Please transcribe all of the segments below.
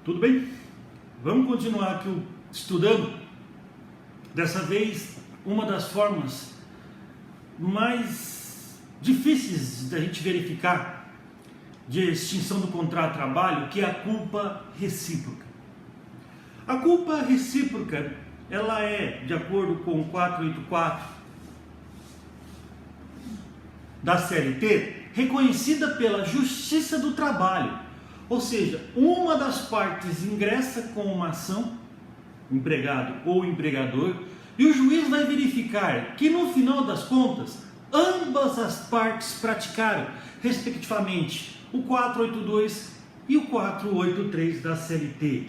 Tudo bem? Vamos continuar aqui estudando. Dessa vez, uma das formas mais difíceis da gente verificar de extinção do contrato de trabalho, que é a culpa recíproca. A culpa recíproca, ela é, de acordo com o 484 da CLT, reconhecida pela Justiça do Trabalho. Ou seja, uma das partes ingressa com uma ação, empregado ou empregador, e o juiz vai verificar que no final das contas, ambas as partes praticaram, respectivamente, o 482 e o 483 da CLT.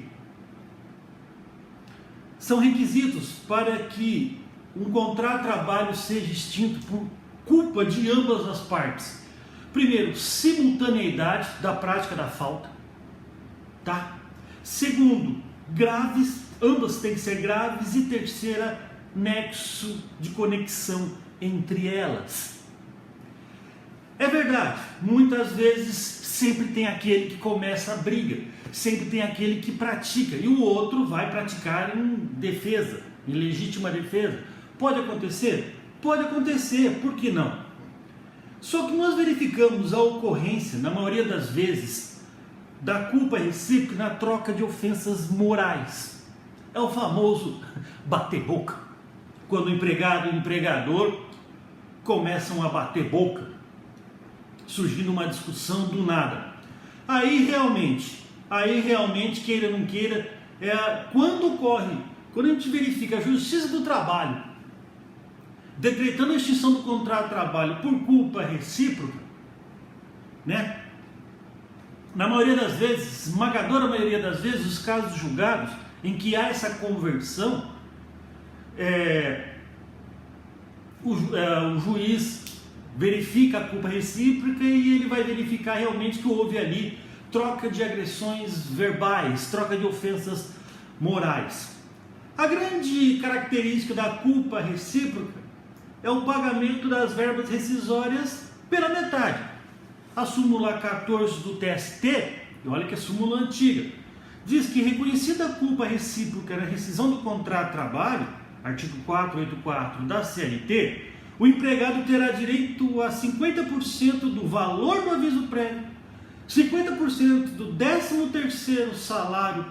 São requisitos para que um contrato de trabalho seja extinto por culpa de ambas as partes. Primeiro, simultaneidade da prática da falta, tá? Segundo, graves, ambas têm que ser graves. E terceira, nexo de conexão entre elas. É verdade, muitas vezes sempre tem aquele que começa a briga, sempre tem aquele que pratica e o outro vai praticar em defesa, em legítima defesa. Pode acontecer? Pode acontecer, por que não? Só que nós verificamos a ocorrência, na maioria das vezes, da culpa recíproca na troca de ofensas morais. É o famoso bater boca. Quando o empregado e o empregador começam a bater boca, surgindo uma discussão do nada. Aí realmente, queira ou não queira, quando a gente verifica a Justiça do Trabalho decretando a extinção do contrato de trabalho por culpa recíproca, né? Na maioria das vezes, esmagadora maioria das vezes, os casos julgados em que há essa conversão, o juiz verifica a culpa recíproca e ele vai verificar realmente que houve ali troca de agressões verbais, troca de ofensas morais. A grande característica da culpa recíproca é o pagamento das verbas rescisórias pela metade. A súmula 14 do TST, e olha que é súmula antiga, diz que reconhecida a culpa recíproca na rescisão do contrato de trabalho, artigo 484 da CLT, o empregado terá direito a 50% do valor do aviso prévio, 50% do 13º salário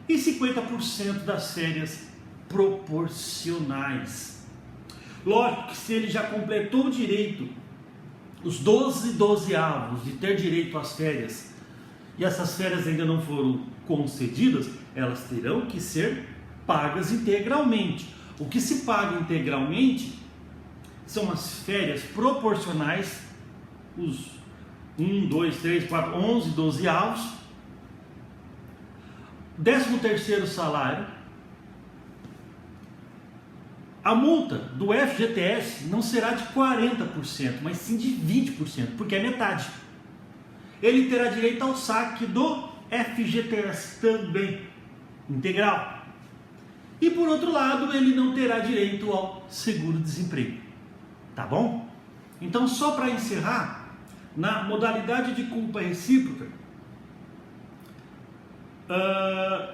e 50% das férias proporcionais. Lógico que se ele já completou o direito, os 12/12avos de ter direito às férias, e essas férias ainda não foram concedidas, elas terão que ser pagas integralmente. O que se paga integralmente são as férias proporcionais, os 1, 2, 3, 4, 11, 12avos, 13º salário. A multa do FGTS não será de 40%, mas sim de 20%, porque é metade. Ele terá direito ao saque do FGTS também, integral. E por outro lado, ele não terá direito ao seguro-desemprego. Tá bom? Então, só para encerrar, na modalidade de culpa recíproca,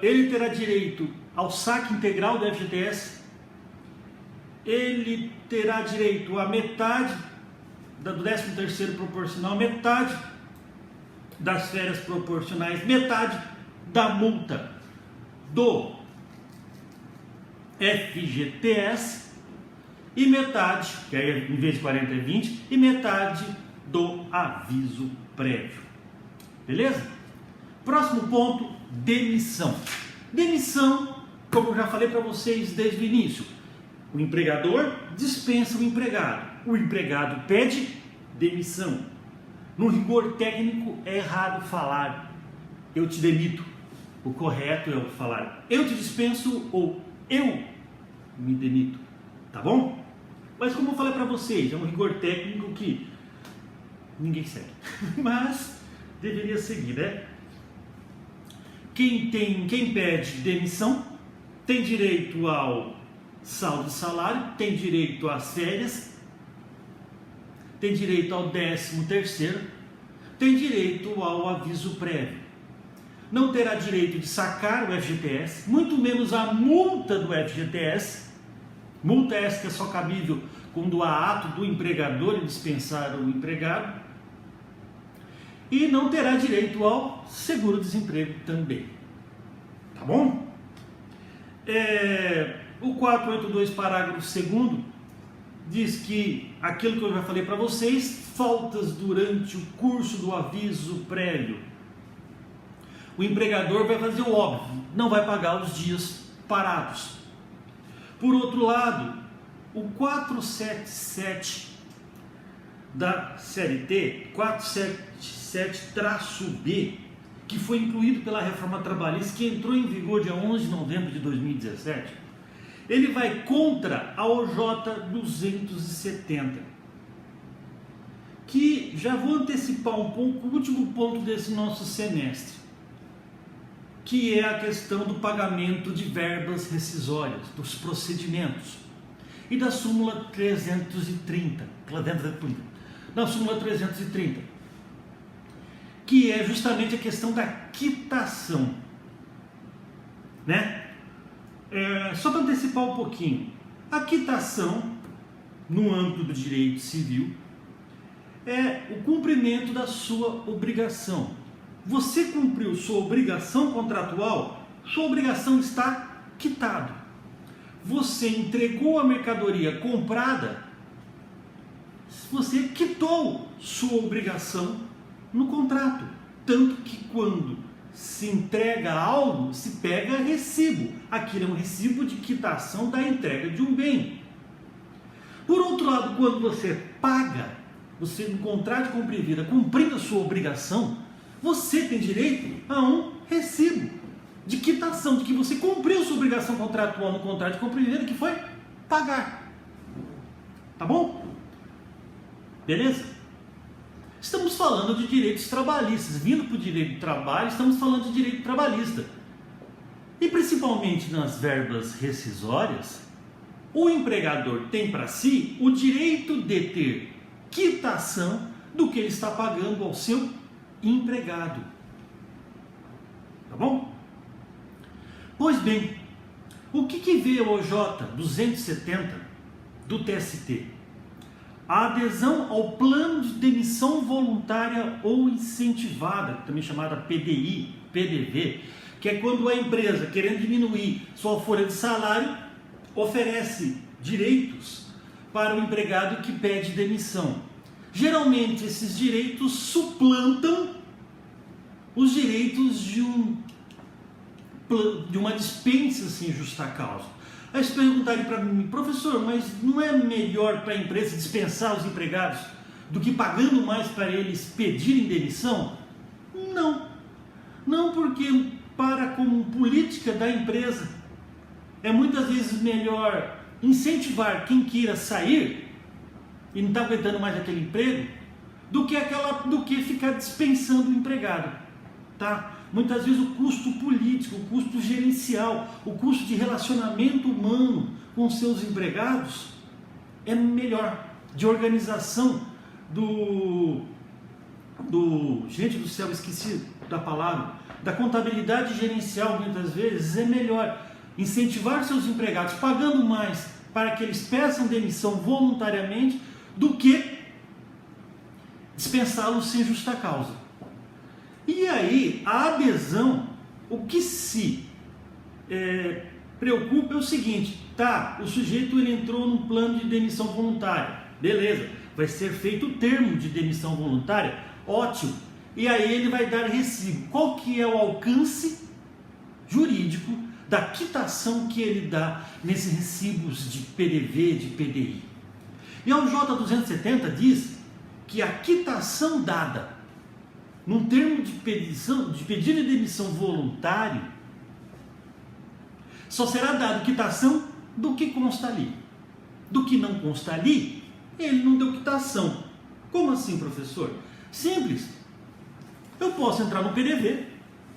ele terá direito ao saque integral do FGTS, ele terá direito a metade do 13º proporcional, metade das férias proporcionais, metade da multa do FGTS e metade, que aí em vez de 40 é 20, e metade do aviso prévio. Beleza? Próximo ponto, demissão. Demissão, como eu já falei para vocês desde o início, o empregador dispensa o empregado pede demissão. No rigor técnico é errado falar eu te demito. O correto é falar eu te dispenso ou eu me demito, tá bom? Mas como eu falei para vocês, é um rigor técnico que ninguém segue, mas deveria seguir, né? Quem pede demissão tem direito ao saldo de salário, tem direito às férias, tem direito ao 13º, tem direito ao aviso prévio. não terá direito de sacar o FGTS, muito menos a multa do FGTS. Multa essa que é só cabível quando há ato do empregador em dispensar o empregado. E não terá direito ao seguro-desemprego também. Tá bom? O 482, parágrafo 2º, diz que aquilo que eu já falei para vocês, faltas durante o curso do aviso prévio, o empregador vai fazer o óbvio, não vai pagar os dias parados. Por outro lado, o 477 da CLT, 477-B, que foi incluído pela reforma trabalhista, que entrou em vigor dia 11 de novembro de 2017, ele vai contra a OJ 270, que já vou antecipar um pouco o último ponto desse nosso semestre, que é a questão do pagamento de verbas rescisórias, dos procedimentos, e da súmula 330, na súmula 330, que é justamente a questão da quitação, né? Só para antecipar um pouquinho, a quitação, no âmbito do direito civil, é o cumprimento da sua obrigação. Você cumpriu sua obrigação contratual, sua obrigação está quitada. Você entregou a mercadoria comprada, você quitou sua obrigação no contrato. Tanto que quando se entrega algo, se pega recibo. Aquilo é um recibo de quitação da entrega de um bem. Por outro lado, quando você paga, você no contrato de compra e venda, cumprindo a sua obrigação, você tem direito a um recibo de quitação, de que você cumpriu sua obrigação contratual no contrato de compra e venda, que foi pagar. Tá bom? Beleza? Estamos falando de direitos trabalhistas. Vindo para o direito do trabalho, estamos falando de direito trabalhista. E principalmente nas verbas rescisórias, o empregador tem para si o direito de ter quitação do que ele está pagando ao seu empregado. Tá bom? Pois bem, o que vê o OJ 270 do TST? A adesão ao plano de demissão voluntária ou incentivada, também chamada PDI, PDV, que é quando a empresa, querendo diminuir sua folha de salário, oferece direitos para o empregado que pede demissão. Geralmente esses direitos suplantam os direitos de uma dispensa sem justa causa. Aí se perguntarem para mim, professor, mas não é melhor para a empresa dispensar os empregados do que pagando mais para eles pedirem demissão? Não. Não, porque como política da empresa é muitas vezes melhor incentivar quem queira sair e não está aguentando mais aquele emprego do que ficar dispensando o empregado, tá? Muitas vezes o custo político, o custo gerencial, o custo de relacionamento humano com seus empregados é melhor, de organização gente do céu, esqueci da palavra, da contabilidade gerencial, muitas vezes é melhor incentivar seus empregados pagando mais para que eles peçam demissão voluntariamente do que dispensá-los sem justa causa. E aí, a adesão, o que se preocupa é o seguinte, tá, o sujeito ele entrou num plano de demissão voluntária, beleza, vai ser feito o termo de demissão voluntária, ótimo, e aí ele vai dar recibo. Qual que é o alcance jurídico da quitação que ele dá nesses recibos de PDV, de PDI? E a OJ 270 diz que a quitação dada num termo de pedido de demissão voluntário, só será dado quitação do que consta ali. Do que não consta ali, ele não deu quitação. Como assim, professor? Simples. Eu posso entrar no PDV,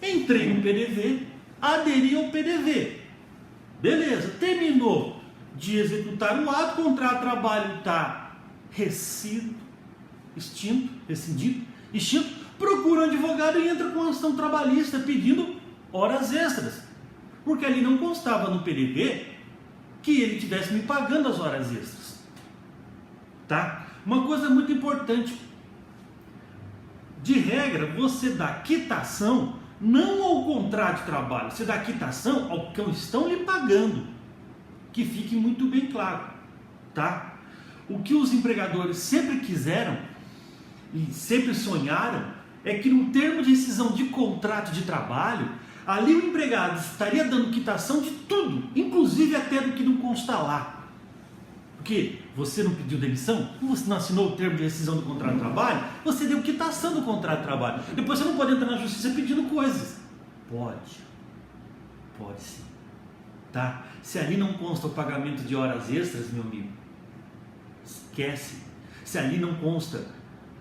entrei no PDV, aderi ao PDV. Beleza, terminou de executar o ato, o contrato de trabalho está extinto, procura um advogado e entra com ação trabalhista pedindo horas extras, porque ali não constava no PDV que ele estivesse me pagando as horas extras. Tá? Uma coisa muito importante, de regra, você dá quitação não ao contrato de trabalho, você dá quitação ao que estão lhe pagando, que fique muito bem claro, tá? O que os empregadores sempre quiseram e sempre sonharam é que no termo de rescisão de contrato de trabalho, ali o empregado estaria dando quitação de tudo, inclusive até do que não consta lá. Porque você não pediu demissão, você não assinou o termo de rescisão do contrato de trabalho, você deu quitação do contrato de trabalho. Depois você não pode entrar na justiça pedindo coisas. Pode sim. Tá? Se ali não consta o pagamento de horas extras, meu amigo, esquece. Se ali não consta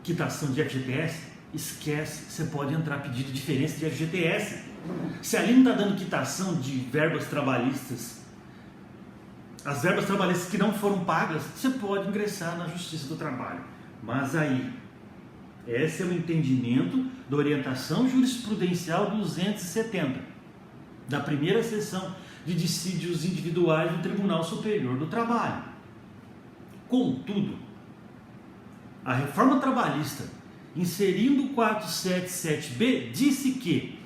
quitação de FGTS, esquece. Você pode entrar pedindo diferença de FGTS. Se ali não está dando quitação de verbas trabalhistas, as verbas trabalhistas que não foram pagas, você pode ingressar na Justiça do Trabalho. Mas aí, esse é o entendimento da orientação jurisprudencial 270, da primeira sessão de dissídios individuais do Tribunal Superior do Trabalho. Contudo, a reforma trabalhista, inserindo o 477B, disse que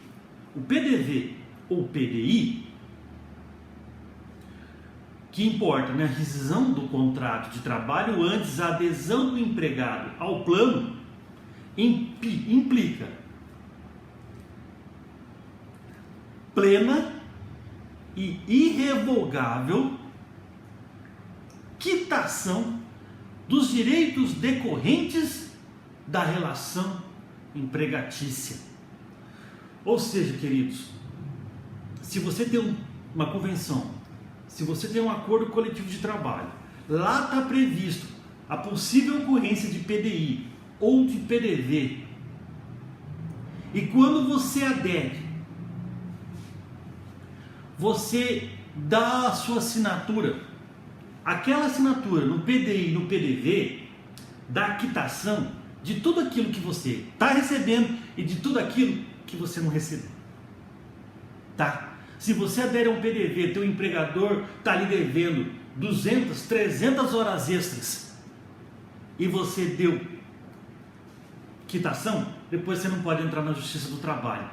o PDV ou PDI, que importa na rescisão do contrato de trabalho antes a adesão do empregado ao plano, implica plena e irrevogável quitação dos direitos decorrentes da relação empregatícia. Ou seja, queridos, se você tem uma convenção, se você tem um acordo coletivo de trabalho, lá está previsto a possível ocorrência de PDI ou de PDV, e quando você adere, você dá a sua assinatura, aquela assinatura no PDI e no PDV dá quitação de tudo aquilo que você está recebendo e de tudo aquilo que você não recebeu. Tá? Se você adere a um PDV, teu empregador está lhe devendo 200, 300 horas extras e você deu quitação, depois você não pode entrar na Justiça do Trabalho.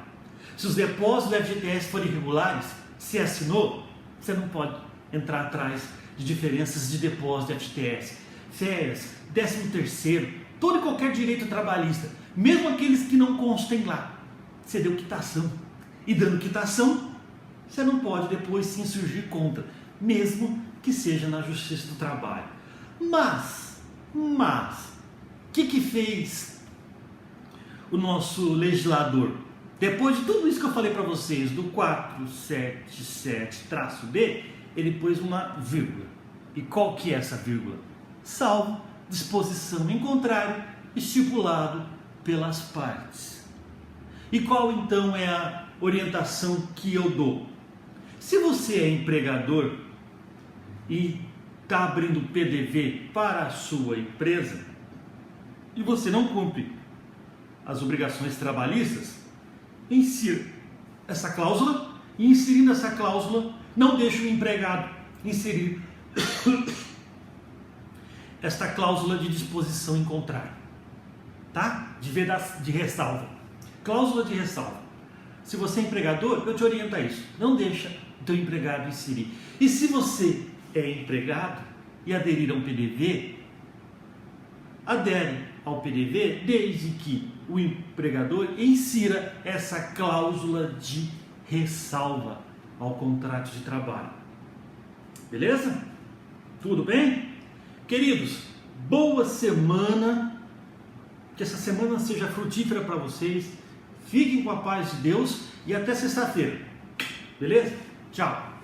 Se os depósitos do FGTS forem irregulares, se assinou, você não pode entrar atrás de diferenças de depósito de FGTS, férias, 13º, todo e qualquer direito trabalhista, mesmo aqueles que não constem lá. Você deu quitação. E dando quitação, você não pode depois se insurgir contra, mesmo que seja na Justiça do Trabalho. Mas, o que fez o nosso legislador? Depois de tudo isso que eu falei para vocês, do 477-B, ele pôs uma vírgula. E qual que é essa vírgula? Salvo disposição em contrário, estipulado pelas partes. E qual então é a orientação que eu dou? Se você é empregador e está abrindo PDV para a sua empresa e você não cumpre as obrigações trabalhistas, insira essa cláusula, e inserindo essa cláusula, não deixe o empregado inserir esta cláusula de disposição em contrário, tá? De ressalva. Cláusula de ressalva. Se você é empregador, eu te oriento a isso. Não deixa o teu empregado inserir. E se você é empregado e aderir a um PDV, adere ao PDV desde que o empregador insira essa cláusula de ressalva ao contrato de trabalho. Beleza? Tudo bem? Queridos, boa semana. Que essa semana seja frutífera para vocês. Fiquem com a paz de Deus e até sexta-feira. Beleza? Tchau.